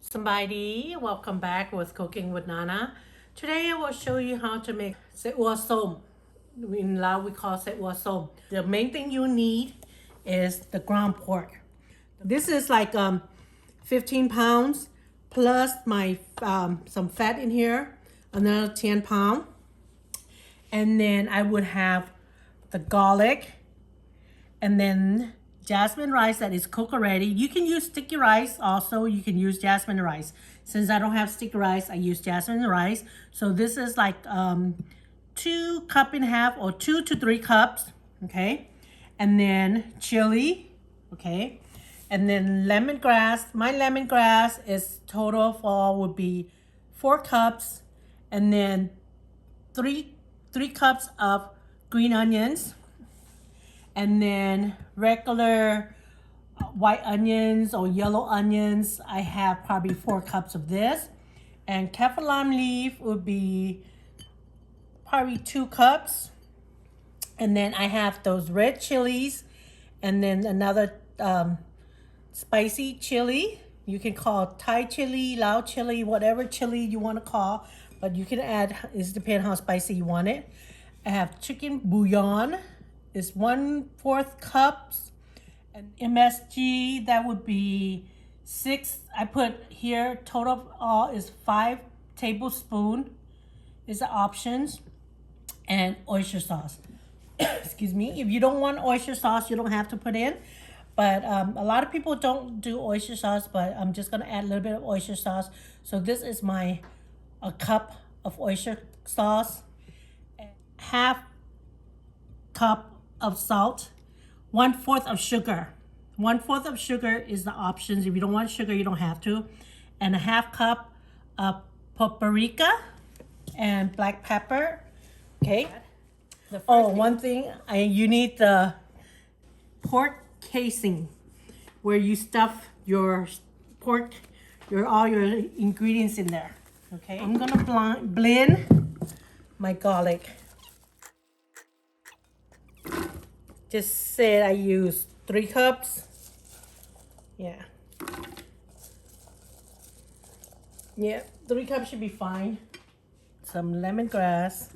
Somebody, welcome back with Cooking with Nana. Today I will show you how to make Sai Oua som. In Lao we call Sai Oua som. The main thing you need is the ground pork. This is like 15 pounds plus my some fat in here, another 10 pounds. And then I would have the garlic and then jasmine rice that is cooked already. You can use sticky rice also. You can use jasmine rice. Since I don't have sticky rice, I use jasmine rice. So this is like 2 cups and a half or 2 to 3 cups. Okay. And then chili. Okay. And then lemongrass. My lemongrass is total for would be 4 cups. And then 3 cups of green onions. And then regular white onions or yellow onions, I have probably 4 cups of this. And kaffir lime leaf would be probably 2 cups. And then I have those red chilies and then another spicy chili. You can call Thai chili, Lao chili, whatever chili you want to call. But you can add, it depends how spicy you want it. I have chicken bouillon. Is 1/4 cups, and MSG that would be 6. I put here total all is 5 tablespoons is the options, and oyster sauce. Excuse me. If you don't want oyster sauce, you don't have to put in. But a lot of people don't do oyster sauce, but I'm just gonna add a little bit of oyster sauce. So this is my a cup of oyster sauce, and half cup of salt, 1/4 of sugar. 1/4 of sugar is the options. If you don't want sugar, you don't have to. And a half cup of paprika and black pepper. Okay. One thing, you need the pork casing where you stuff your pork, all your ingredients in there. Okay. I'm gonna blend my garlic. Just said I used 3 cups. Yeah. Yeah, 3 cups should be fine. Some lemongrass.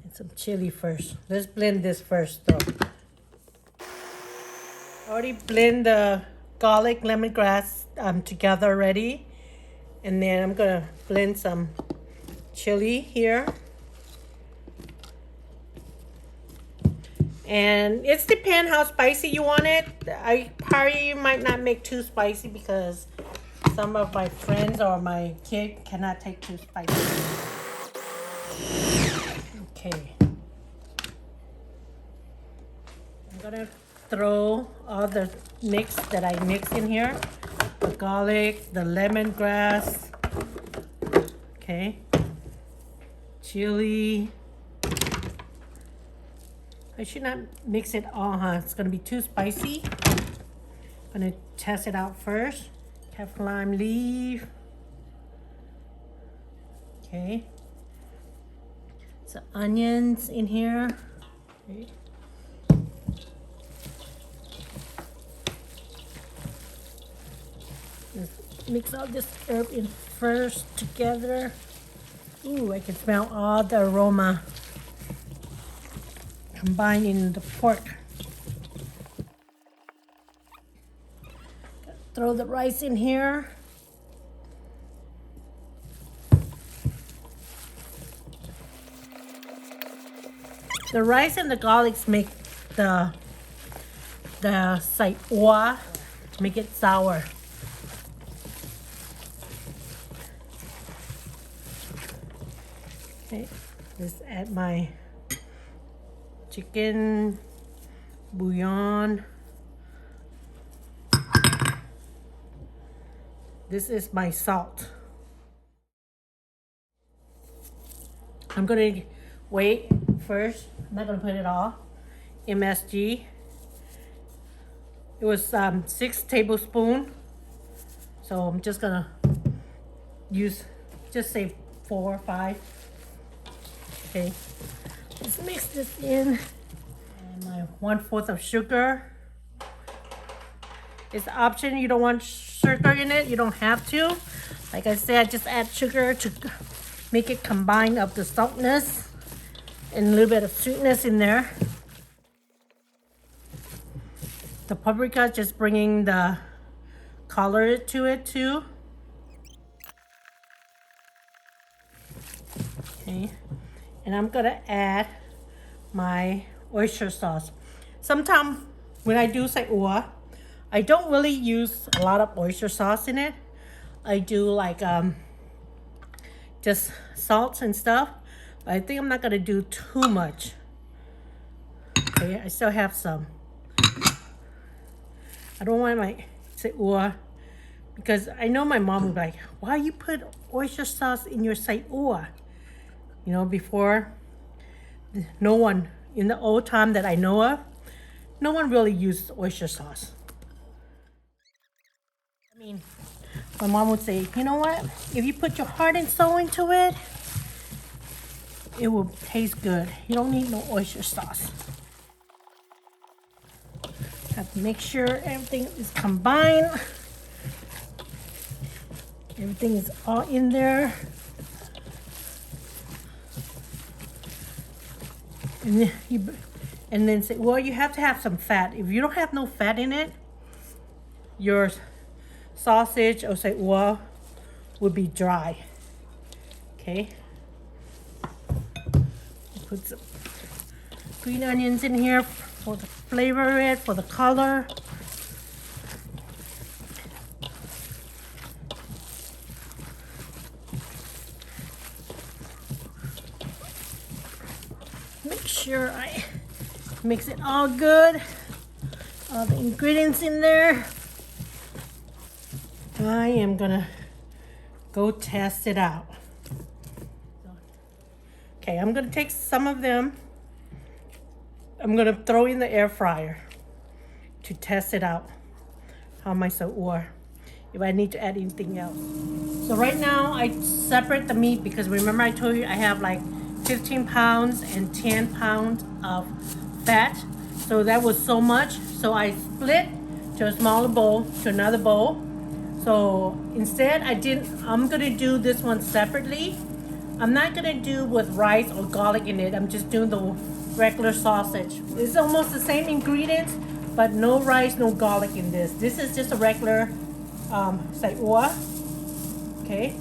And some chili first. Let's blend this first though. I already blend the garlic, lemongrass together already. And then I'm gonna blend some chili here, and it depends how spicy you want it. I probably might not make too spicy because some of my friends or my kid cannot take too spicy. Okay, I'm gonna throw all the mix that I mix in here, the garlic, the lemongrass, okay, chili. I should not mix it all, huh? It's gonna be too spicy. I'm gonna test it out first. Kaffir lime leaf. Okay. Some onions in here. Okay. Let's mix all this herb in first together. Ooh, I can smell all the aroma combined in the pork. Throw the rice in here. The rice and the garlics make the Sai Oua, make it sour. Okay, let's add my chicken bouillon. This is my salt. I'm gonna wait first. I'm not gonna put it all. MSG. It was 6 tablespoons. So I'm just gonna use, just say 4 or 5. Okay, let's mix this in. And my 1/4 of sugar. It's an option. You don't want sugar in it, you don't have to. Like I said, just add sugar to make it combine of the saltness and a little bit of sweetness in there. The paprika just bringing the color to it too. Okay, and I'm gonna add my oyster sauce. Sometimes when I do Sai Oua, I don't really use a lot of oyster sauce in it. I do like just salt and stuff. I think I'm not gonna do too much. Okay, I still have some. I don't want my Sai Oua, because I know my mom would be like, why you put oyster sauce in your Sai Oua? You know, before, no one, in the old time that I know of, no one really used oyster sauce. I mean, my mom would say, you know what? If you put your heart and soul into it, it will taste good. You don't need no oyster sauce. Have to make sure everything is combined. Everything is all in there. And then say, well, you have to have some fat. If you don't have no fat in it, your sausage or Sai Oua would be dry. Okay. Put some green onions in here for the flavor, it for the color. Make sure I mix it all good. All the ingredients in there. I am gonna go test it out. Okay, I'm gonna take some of them. I'm gonna throw in the air fryer to test it out. How my Sai Oua, if I need to add anything else. So right now I separate the meat because remember I told you I have like 15 pounds and 10 pounds of fat. So that was so much. So I split to a smaller bowl, to another bowl. So instead I'm gonna do this one separately. I'm not gonna do with rice or garlic in it. I'm just doing the regular sausage. It's almost the same ingredients, but no rice, no garlic in this. This is just a regular Sai Oua. Okay,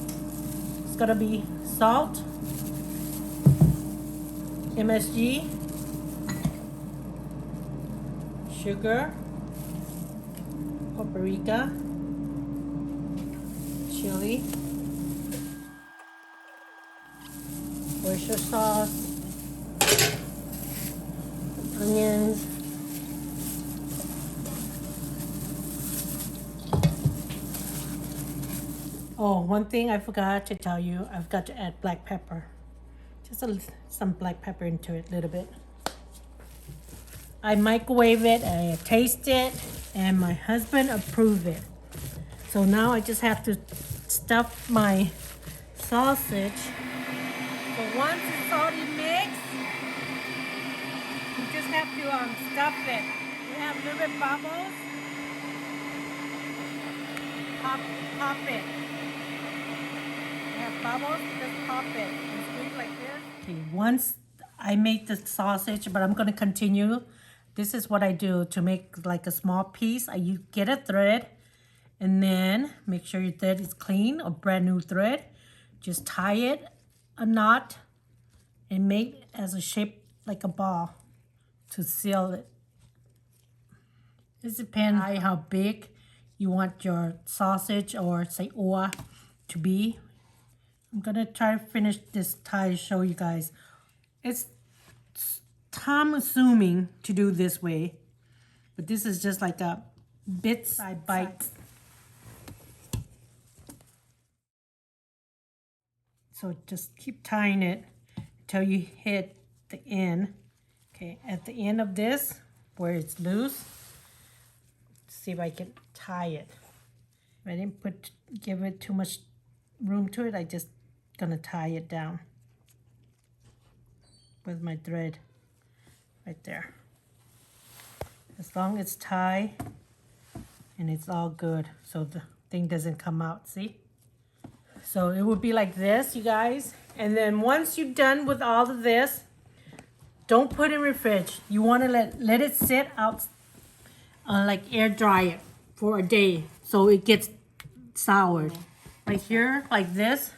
it's gonna be salt, MSG, sugar, paprika, chili, oyster sauce, onions, oh, one thing I forgot to tell you, I've got to add black pepper. Just some black pepper into it a little bit. I microwave it, I taste it, and my husband approved it. So now I just have to stuff my sausage. So once it's already mixed, you just have to stuff it. You have a little bit bubbles. Pop it. You have bubbles, just pop it. And squeeze like this. Okay, once I make the sausage, but I'm gonna continue. This is what I do to make like a small piece. You get a thread and then make sure your thread is clean, a brand new thread. Just tie it a knot and make it as a shape like a ball to seal it. It depends on how big you want your sausage or Sai Oua to be. I'm gonna try to finish this tie, show you guys. It's time assuming to do this way, but this is just like a bits I bite. So just keep tying it until you hit the end. Okay, at the end of this, where it's loose, see if I can tie it. If I didn't give it too much room to it, I just gonna tie it down with my thread right there. As long as it's tied and it's all good, so the thing doesn't come out. See? So it would be like this, you guys. And then once you're done with all of this, don't put in the fridge. You want to let it sit out, like air dry it for a day, so it gets soured. Right here, like this,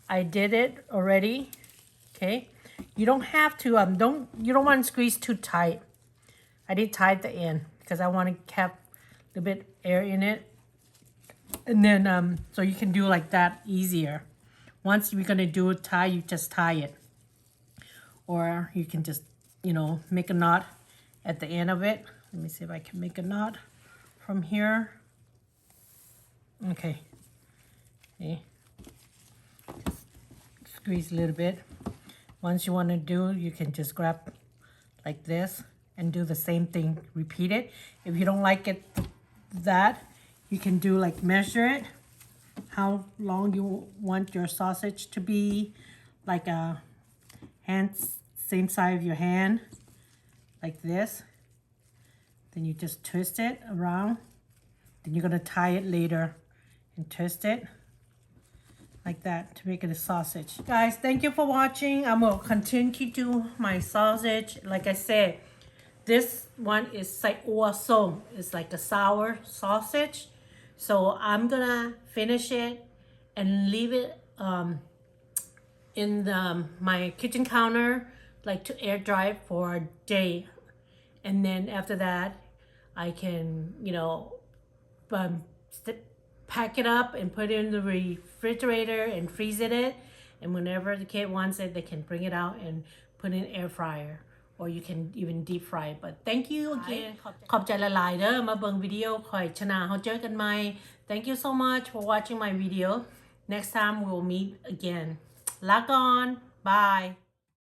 I did it already. Okay, you don't have to. You don't want to squeeze too tight. I did tie the end because I want to have a little bit air in it. And then, so you can do like that easier. Once you're going to do a tie, you just tie it. Or you can just, you know, make a knot at the end of it. Let me see if I can make a knot from here. Okay. See? Just squeeze a little bit. Once you want to do, you can just grab like this and do the same thing. Repeat it. If you don't like it that, you can do like measure it, how long you want your sausage to be, like a hand, same size of your hand, like this. Then you just twist it around. Then you're gonna tie it later and twist it like that to make it a sausage. Guys, thank you for watching. I'm gonna continue to do my sausage. Like I said, this one is Sai Oua som. It's like a sour sausage. So I'm gonna finish it and leave it in my kitchen counter, like to air dry for a day. And then after that, I can, you know, pack it up and put it in the refrigerator and freeze it. And whenever the kid wants it, they can bring it out and put it in air fryer. Or you can even deep fry it. But thank you again. ขอบใจหลายๆเด้อมาเบิ่งวิดีโอคอยชนะเฮาเจอกันใหม่ Thank you so much for watching my video. Next time we'll meet again. ลาก่อน Bye.